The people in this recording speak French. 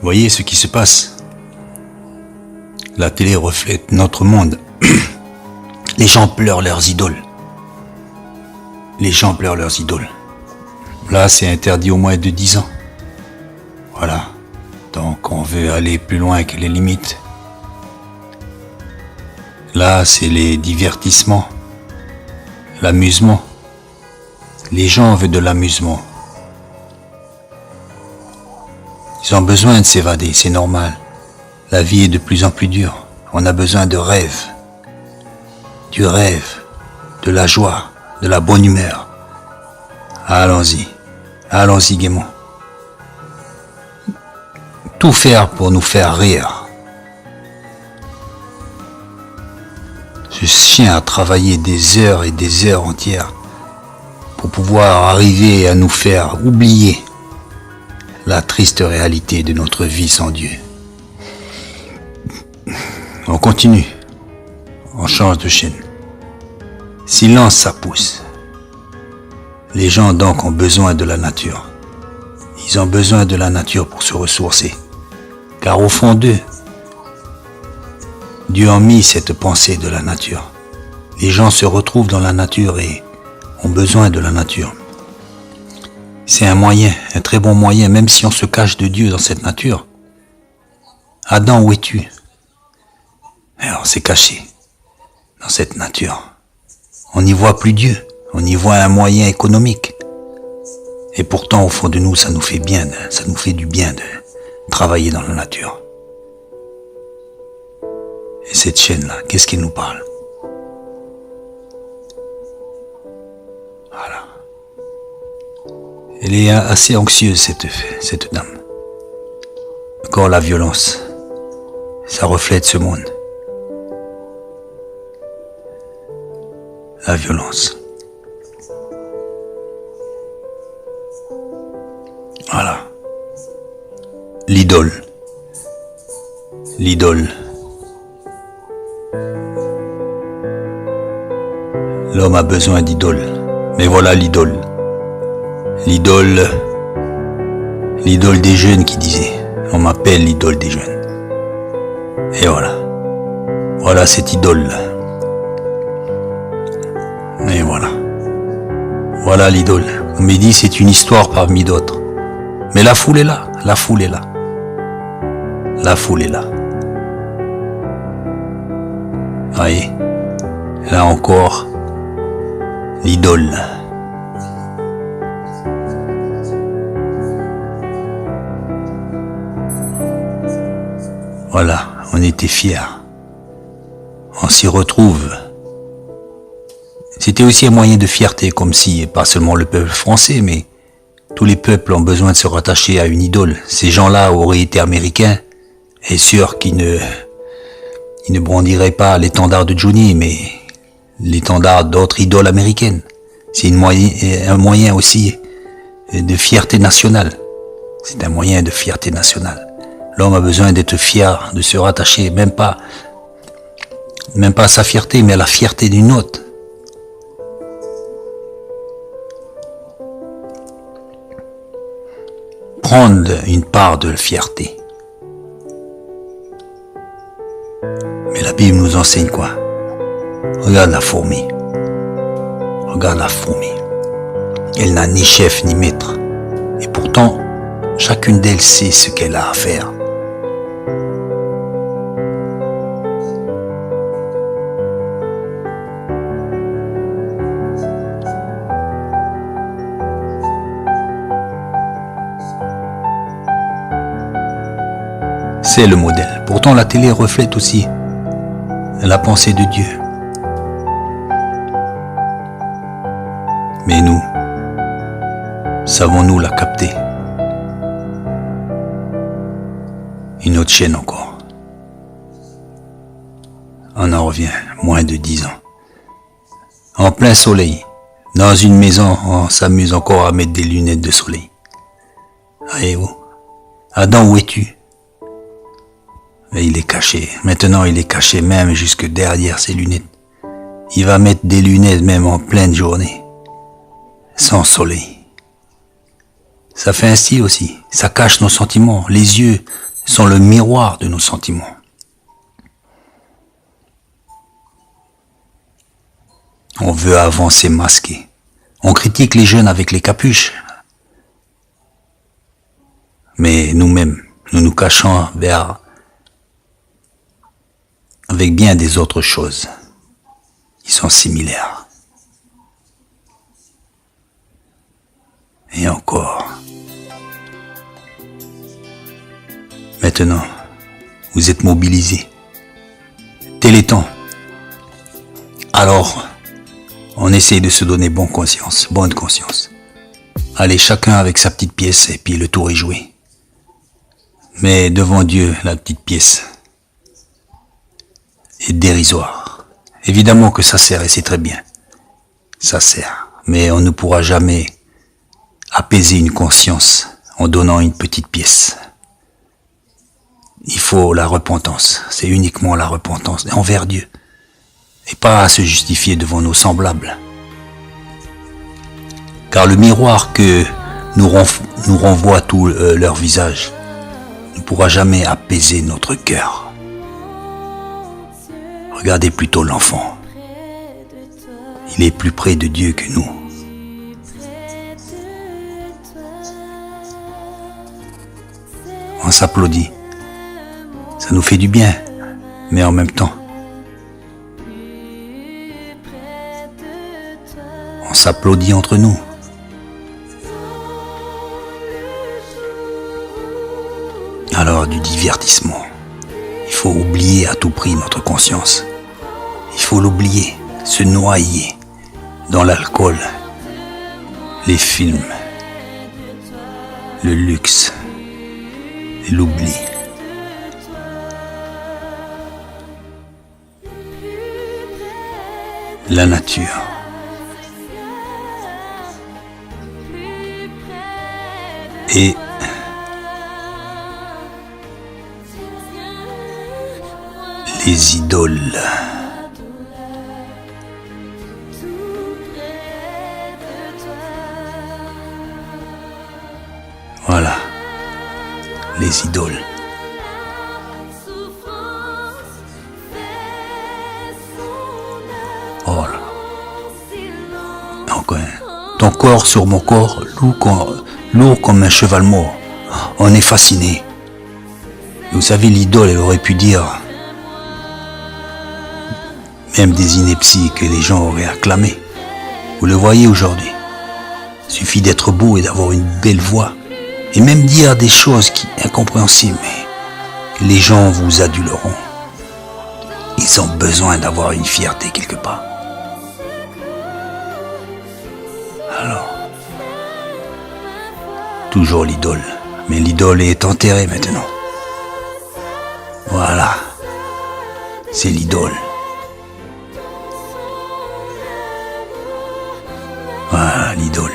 Voyez ce qui se passe. La télé reflète notre monde. Les gens pleurent leurs idoles. Les gens pleurent leurs idoles. Là, c'est interdit au moins de 10 ans. Voilà. Donc, on veut aller plus loin que les limites. Là, c'est les divertissements. L'amusement. Les gens veulent de l'amusement. Ils ont besoin de s'évader, c'est normal. La vie est de plus en plus dure. On a besoin de rêve. Du rêve, de la joie, de la bonne humeur. Allons-y. Allons-y gaiement. Tout faire pour nous faire rire. Ce chien a travaillé des heures et des heures entières pour pouvoir arriver à nous faire oublier la triste réalité de notre vie sans Dieu. On continue. On change de chaîne. Silence, ça pousse. Les gens donc ont besoin de la nature. Ils ont besoin de la nature pour se ressourcer. Car au fond d'eux, Dieu a mis cette pensée de la nature. Les gens se retrouvent dans la nature et ont besoin de la nature. C'est un moyen, un très bon moyen, même si on se cache de Dieu dans cette nature. Adam, où es-tu? Alors, on s'est caché dans cette nature. On n'y voit plus Dieu, on y voit un moyen économique. Et pourtant, au fond de nous, ça nous fait bien, ça nous fait du bien de travailler dans la nature. Et cette chaîne-là, qu'est-ce qu'elle nous parle? Voilà. Elle est assez anxieuse, cette dame. Encore la violence. Ça reflète ce monde. La violence. Voilà. L'idole. L'idole. L'homme a besoin d'idole. Mais voilà l'idole. L'idole des jeunes qui disait. On m'appelle l'idole des jeunes. Et voilà. Voilà cette idole-là. Et voilà. Voilà l'idole. On me dit c'est une histoire parmi d'autres. Mais la foule est là. La foule est là. La foule est là. Voyez. Là encore. L'idole. Voilà, on était fiers. On s'y retrouve. C'était aussi un moyen de fierté, comme si, pas seulement le peuple français, mais tous les peuples ont besoin de se rattacher à une idole. Ces gens-là auraient été américains, et sûr qu'ils ne brandiraient pas l'étendard de Johnny, mais l'étendard d'autres idoles américaines. C'est un moyen aussi de fierté nationale. C'est un moyen de fierté nationale. L'homme a besoin d'être fier, de se rattacher, même pas à sa fierté, mais à la fierté d'une autre. Prendre une part de fierté. Mais la Bible nous enseigne quoi? Regarde la fourmi. Regarde la fourmi. Elle n'a ni chef ni maître. Et pourtant, chacune d'elles sait ce qu'elle a à faire. C'est le modèle. Pourtant, la télé reflète aussi la pensée de Dieu. Mais nous, savons-nous la capter? Une autre chaîne encore. On en revient, moins de 10 ans. En plein soleil, dans une maison, on s'amuse encore à mettre des lunettes de soleil. Voyez-vous? Adam, où es-tu? Mais il est caché. Maintenant, il est caché même jusque derrière ses lunettes. Il va mettre des lunettes même en pleine journée. Sans soleil. Ça fait un style aussi. Ça cache nos sentiments. Les yeux sont le miroir de nos sentiments. On veut avancer masqué. On critique les jeunes avec les capuches. Mais nous-mêmes, nous nous cachons avec bien des autres choses. Ils sont similaires. Et encore. Maintenant, vous êtes mobilisés. Téléthon. Alors, on essaye de se donner bonne conscience. Allez, chacun avec sa petite pièce et puis le tour est joué. Mais devant Dieu, la petite pièce est dérisoire. Évidemment que ça sert et c'est très bien. Ça sert. Mais on ne pourra jamais apaiser une conscience en donnant une petite pièce. Il faut la repentance. C'est uniquement la repentance envers Dieu. Et pas à se justifier devant nos semblables. Car le miroir que nous renvoie tous leurs visages ne pourra jamais apaiser notre cœur. Regardez plutôt l'enfant. Il est plus près de Dieu que nous. On s'applaudit. Ça nous fait du bien, mais en même temps, on s'applaudit entre nous. Alors du divertissement. Il faut oublier à tout prix notre conscience. Il faut l'oublier, se noyer dans l'alcool, les films, le luxe et l'oubli. La nature. Et les idoles. Voilà, les idoles. Oh là. Donc, ton corps sur mon corps, lourd comme un cheval mort. On est fasciné. Vous savez, l'idole, elle aurait pu dire même des inepties que les gens auraient acclamées. Vous le voyez aujourd'hui. Il suffit d'être beau et d'avoir une belle voix. Et même dire des choses incompréhensibles. Mais les gens vous aduleront. Ils ont besoin d'avoir une fierté quelque part. Alors, toujours l'idole. Mais l'idole est enterrée maintenant. Voilà. C'est l'idole. Voilà, l'idole.